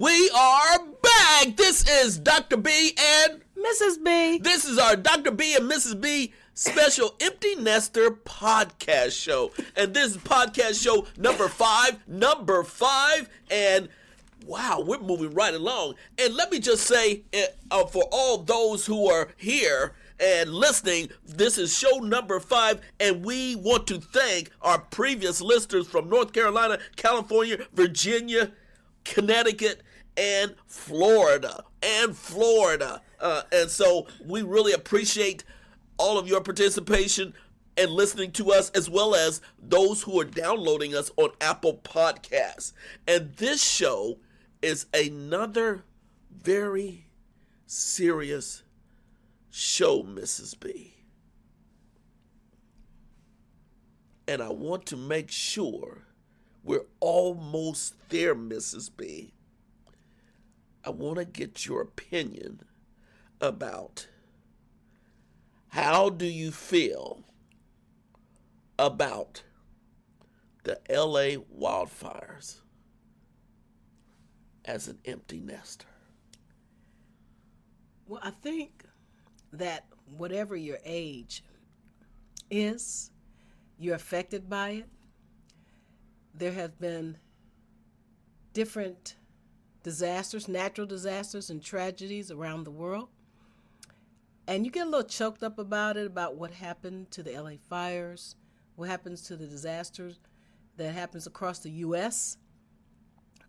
We are back. This is Dr. B and Mrs. B. This is our Dr. B and Mrs. B special Empty Nester podcast show. And this is podcast show number five. And wow, we're moving right along. And let me just say, for all those who are here and listening, this is show number 5, and we want to thank our previous listeners from North Carolina, California, Virginia, Connecticut, and Florida. And so we really appreciate all of your participation and listening to us, as well as those who are downloading us on Apple Podcasts. And this show is another very serious show, Mrs. B. And I want to make sure we're almost there, Mrs. B. I want to get your opinion about how do you feel about the LA wildfires as an empty nester? Well, I think that whatever your age is, you're affected by it. There have been different disasters, natural disasters and tragedies around the world. And you get a little choked up about it, about what happened to the LA fires, what happens to the disasters that happens across the U.S.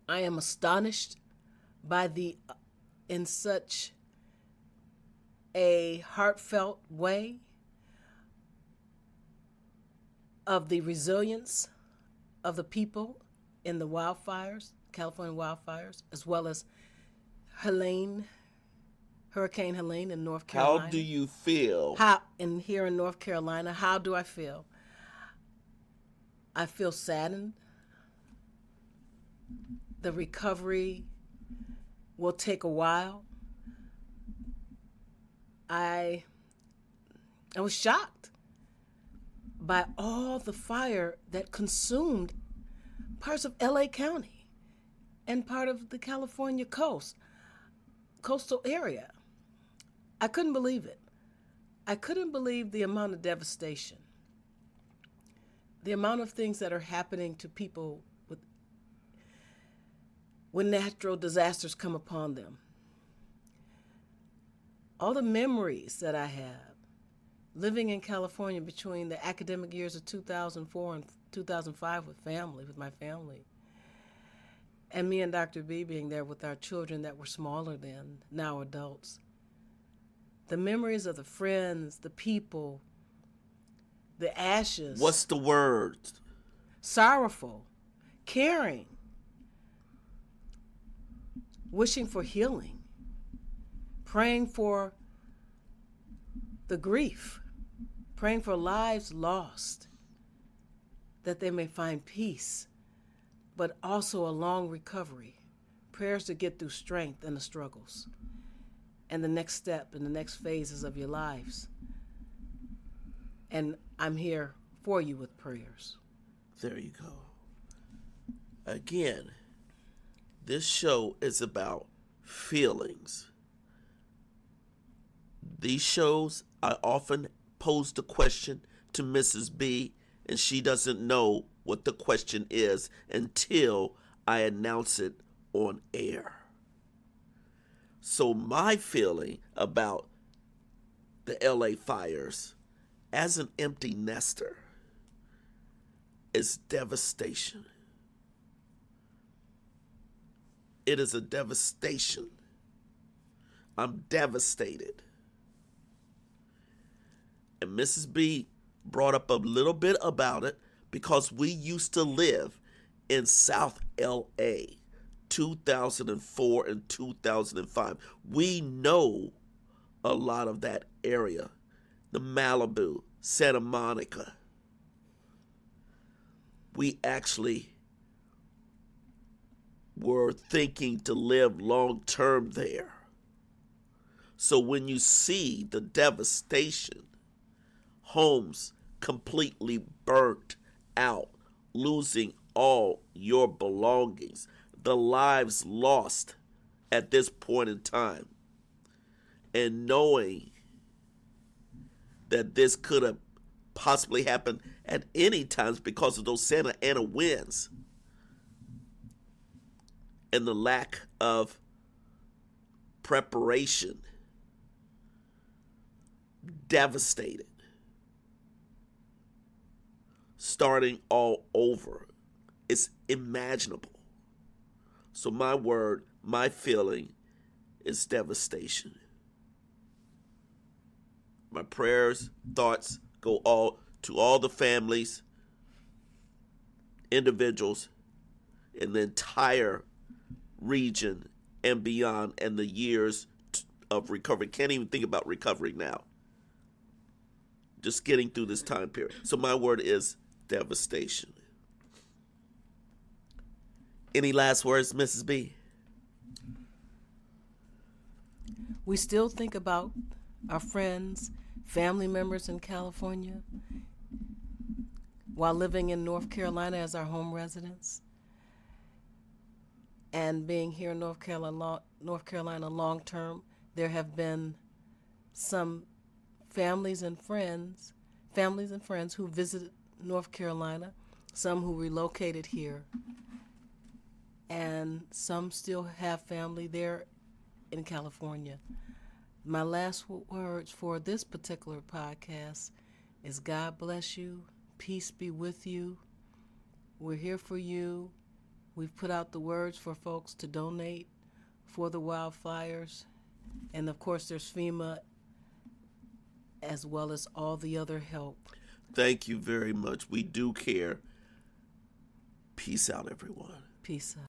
I am astonished by in such a heartfelt way of the resilience of the people in the wildfires, California wildfires, as well as Hurricane Helene in North Carolina. How do you feel? Here in North Carolina, how do I feel? I feel saddened. The recovery will take a while. I was shocked by all the fire that consumed parts of LA County and part of the California coastal area. I couldn't believe it. I couldn't believe the amount of devastation, the amount of things that are happening to people when natural disasters come upon them. All the memories that I have living in California between the academic years of 2004 and 2005 with my family, and me and Dr. B being there with our children that were smaller then, now adults. The memories of the friends, the people, the ashes. What's the word? Sorrowful, caring, wishing for healing, praying for the grief, praying for lives lost, that they may find peace, but also a long recovery, prayers to get through strength and the struggles, and the next step and the next phases of your lives. And I'm here for you with prayers. There you go. Again, this show is about feelings. These shows, I often pose the question to Mrs. B, and she doesn't know what the question is until I announce it on air. So my feeling about the LA fires as an empty nester is devastation. It is a devastation. I'm devastated. And Mrs. B brought up a little bit about it because we used to live in South LA, 2004 and 2005. We know a lot of that area, the Malibu, Santa Monica. We actually were thinking to live long term there. So when you see the devastation, homes completely burnt out, losing all your belongings, the lives lost at this point in time, and knowing that this could have possibly happened at any times because of those Santa Ana winds and the lack of preparation, devastated, starting all over. It's imaginable. So my word, my feeling is devastation. My prayers, thoughts go all to all the families, individuals in the entire region and beyond, and the years of recovery. Can't even think about recovery now. Just getting through this time period. So my word is devastation. Any last words, Mrs. B? We still think about our friends, family members in California while living in North Carolina as our home residence. And being here in North Carolina long term, there have been some families and friends who visited North Carolina, some who relocated here, and some still have family there in California. My last words for this particular podcast is God bless you, peace be with you. We're here for you. We've put out the words for folks to donate for the wildfires. And of course, there's FEMA as well as all the other help. Thank you very much. We do care. Peace out, everyone. Peace out.